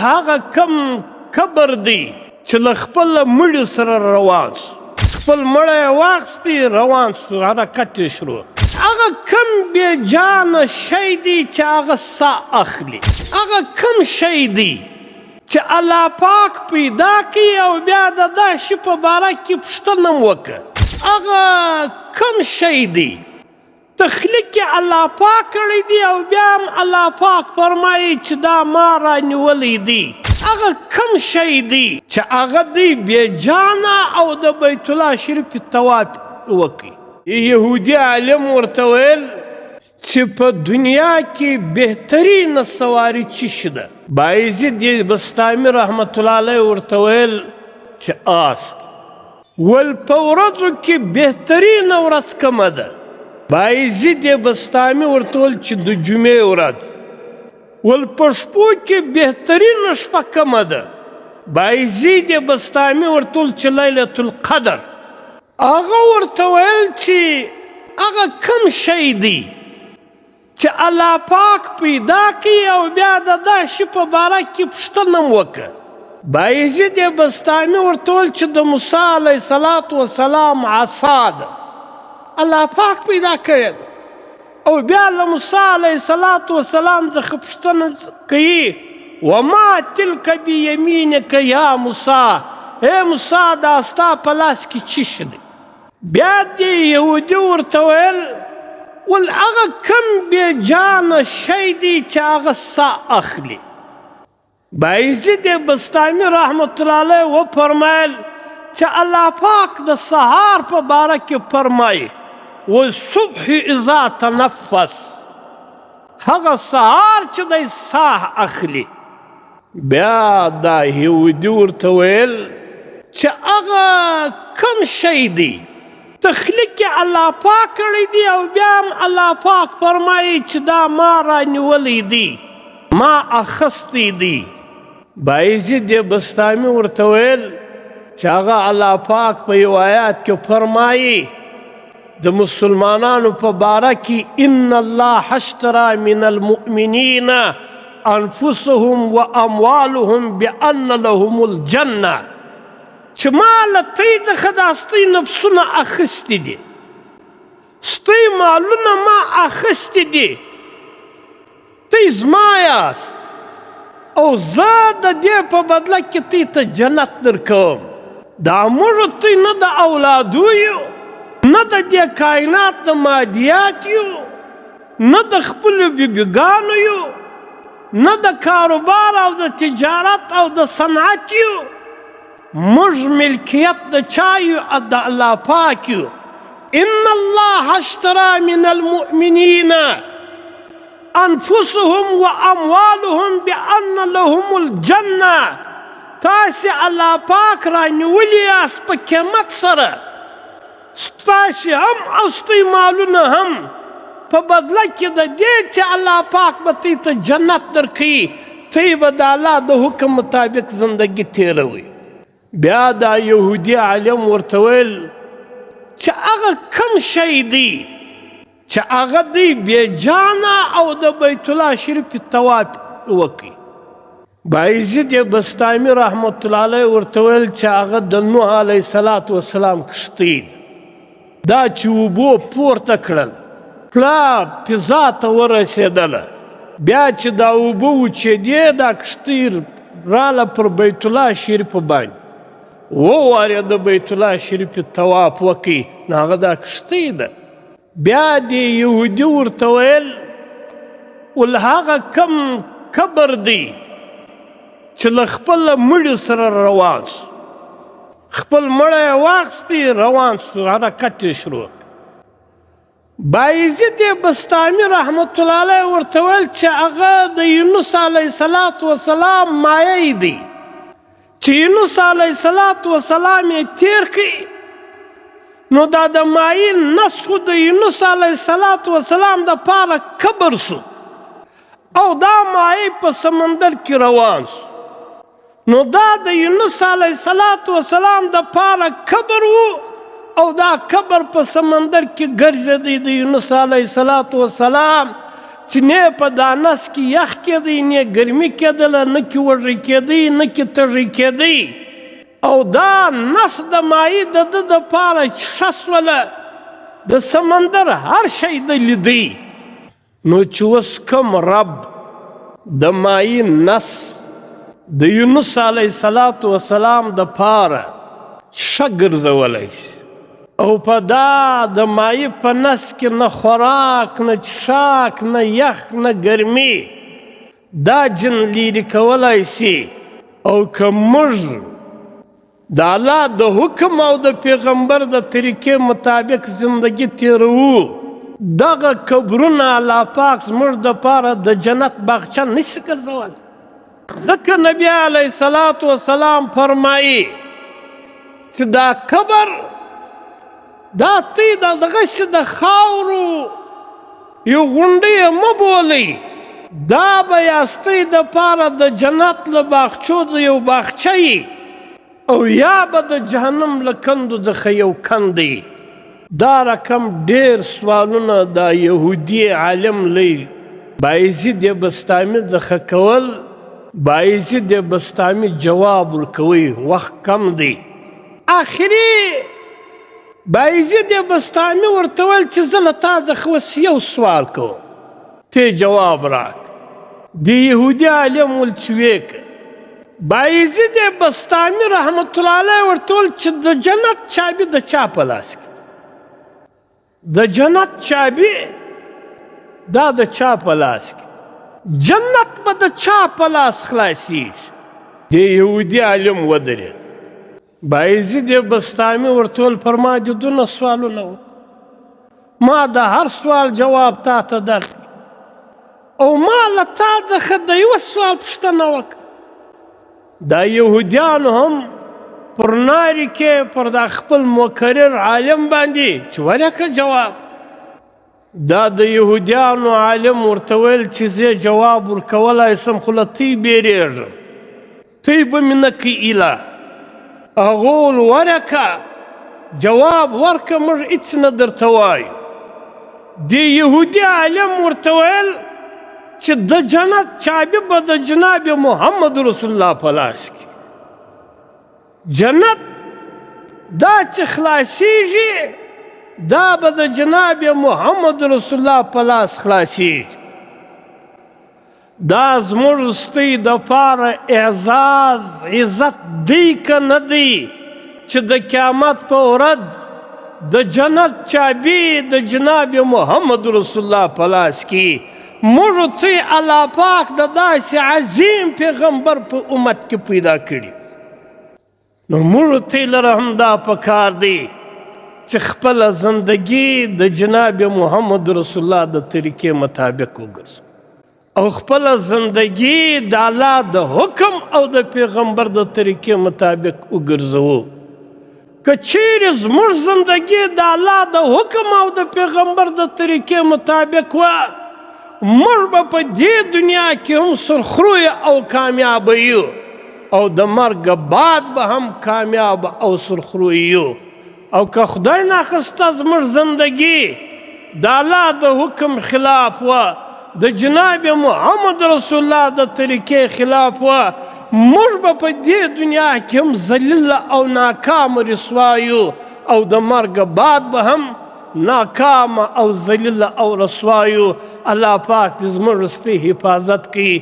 هغه کم قبر دی چې له خپله مړي سره روان سو، خپل مړی یې واخیستی روان سو، حرکت یې شروع. هغه کم بې جانه شی دی چې هغه ساه اخلي، هغه کم شی دی چې الله پاک پیدا کړي او بیا د دا شي په باره کې پوښتنه هم وکړه. هغه کم شی دی تخلیق یې الله پاک کړی دی او بیا هم الله پاک فرمایي چې دا ما رانیولی دی. هغه کم شی دی چې هغه دی بې جانه او د بیت الله شریف طواف وکړي. یهودي عالم ورته ویل چې په دنیا کې بهترینه سواري څه شي ده؟ بایزید بستامي رحمت الله علیه ورته ویل چې آس. ول په ورځو کې بهترینه ورځ کومه ده؟ بایزید بستامي ورته ویل چې د جمعې ورځ. ول په شپو کې بهترینه شپه کومه ده؟ بایزید بستامي ورته ویل چې لیلة القدر. هغه ورته ویل چې هغه کم شی دی چې الله پاک پیدا کړي او بیا د دا شي په باره کې پوښتنه هم وکړه. بایزید بستامي ورته ویل چې د موسی علیه السلام عصا ده، الله پاک پیدا کړې ده او بیا له موسی علیه السلام څخه پوښتنه کوي وما تلک بیمینک یا موسی، ای موسی دا ستا په لاس کې څه شی دی؟ بیا دې یهودي ورته ویل ول هغه کم بې جانه شی دی چې هغه ساه اخلي. بایزید بستامي رحمت الله علیه وفرمایل چې الله پاک د سهار په باره کې فرمایي والصبح اذا تنفس، هغه سهار چې دی ساه اخلي. بیا دا یهودي ورته ویل چې هغه کم شی دی تخلیق یې الله پاک کړی دی او بیا هم الله پاک فرمایي چې دا ما رانیولی دی، ما اخستی دی. بایزید بستامي ورته ویل چې هغه الله پاک په یو آیات کې فرمایي د مسلمانانو په باره کې ان الله اشترى من المؤمنین انفسهم واموالهم بان لهم الجنه، چې ما له تۍ څخه دا ستۍ نفسونه اخیستي دي، ستۍ مالونه ما اخیستي دي، تۍ زما یاست او زه د دې په بدله کې تۍ ته جنت درکوم. دا موږ تۍ نه د اولادو یو، نه د دې کائنات د مادیات یو، نه د خپلو بیبیګانو یو، نه د کاروبار او د تجارت او د صنعت یو. موږ ملکیت د چا یو؟ د الله پاک یو. ان الله اشترى من المؤمنین انفسهم واموالهم بان لهم الجنه. تاسې الله پاک رانیولي یاست په قیمت سره، ستاسې هم او ستاسې مالونه هم په بدله کې د دې چې الله پاک به تاسې ته جنت درکوي، تاسې به د الله د حکم مطابق زندگی تیروئ. بیا دا یهودي عالم ورته ویل چې هغه کم شی دی چې هغه دی بې جانه او د بیت الله شریف طواف وکړي. بایزید بستامي رحمت الله علیه ورته ویل چې هغه د نوح علیه السلام کښتۍ ده، دا چې اوبو پورته کړل تله فضا ته ورسېدله، بیا چې دا اوبه وچېدې دا کښتۍ راله پر بیت الله شریف باندې ووارې د بیت الله شریف طواف وکړي، نو هغه دا کښتۍ ده. بیا دې یهودي ورته ویل ول هغه کم قبر دی چې له خپله مړي سره روان سو، خپل مړی یې واخیستی روان سو، حرکت یې شروع. بایزید بستامي رحمت الله علیه ورته ویل چې هغه د یونس علیه السلام مایه دی چې یونس علیه السلام یې تیر کړي، نو دا د مایې نسخو د یونس علیه السلام دپاره قبر سو او دا مایې په سمندر کې روان سو. نو دا د یونس علیه السلام دپاره قبر و او دا قبر په سمندر کې ګرځېدی. د یونس علیه السلام چې نه په دا نس کې یخ کېدی نه ګرمي کېدله نه کې وږی کېدی نه کې تږی کېدی او دا نس د مایي د ده دپاره ښه سوله د سمندر هر شی د لیدی نو چې اوس کوم رب د مایي نس د یونس علیه السلام دپاره ښه ګرځولی شي او په دا د مایي په نس کې نه خوراک نه څښاک نه یخ نه ګرمي دا جن لیرې کولی شي او که موږ د الله د حکم او د پیغمبر د طریقې مطابق زندگی تیروو دغه قبرونه الله پاک زموږ دپاره د جنت باغچه نشي ګرځولی ځکه نبی علیه السلام فرمایي چې دا قبر دا تی دغسې د خاورو یو غونډۍ یې مه بولئ دا به یاستئ دپاره د جنت له باغچو یو باغچه یي او یا به د جهنم له کندو څخه یو کندی دا رقم ډېر سوالونه دا یهودي عالم لري بایزید بستامي څخه کول بایزید بستامي جواب ورکوي وخت کم دی آخري بایزید بستامي ورته ویل چې زه له تا څخه اوس یو سوال کوم ته جواب راک د یهودي عالم ول چې ویې که بایزید بستامي رحمت الله علیه ورته ویل چې د جنت چابي د چا په لاس کې د جنت چابي دا د چا په لاس کې جنت به د چا په لاس خلاصیږي د یهودي عالم ودرېد بایزید بستامي ورته ویل پر ما دې دونه سوالونه وکړه ما د هر سوال جواب تا ته درکړي او ما له تا څخه د یوه سوال پوښتنه وکړه دا یهودیانو هم پر ناري کې پر دا خپل مقرر عالم باندې چې ورکه جواب دا د یهودیانو عالم ورته ویل چې زه جواب ورکولی سم خو له تی بیریږم تی به مې نه کوي ایله هغه ویل ورکه جواب ورکه موږ هېڅ نه درته وایو د یهودي عالم ورته ویل چې د جنت چابي به د جناب محمد رسول الله په لاس کې جنت دا چې خلاصیږي دا به د جناب محمد رسول الله په لاس خلاصیږي دا زموږ ستۍ دپاره اعزاز عزت دی که نه دی چې د قیامت په ورځ د جنت چابي د جناب محمد رسول الله په لاس کې موږ ته الله پاک د داسې عظیم پیغمبر په امت کې پیدا کړي نو موږ ته لره هم دا پکار دی چې خپله زندگی د جناب محمد رسول الله د طریقې مطابق وګرځو او خپله زندگی د الله د حکم او د پیغمبر د طریقې مطابق وګرځوو که چیرې زموږ زندگی د الله د حکم او د پیغمبر د طریقې مطابق وه موږ به په دې دنیا کې هم سرخرویه او کامیابه یو او د مرګ بعد به هم کامیاب او سرخرویه یو او که خدای ناخسته زموږ زندگی د الله د حکم خلاف وه د جناب محمد رسول الله د طریقې خلاف وه موږ به په دې دنیا کې هم ذلیل او ناکام رسوایو او د مرګ بعد به هم ناکام او ذلیل او رسوایو الله پاک دې زموږ رستې حفاظت کوي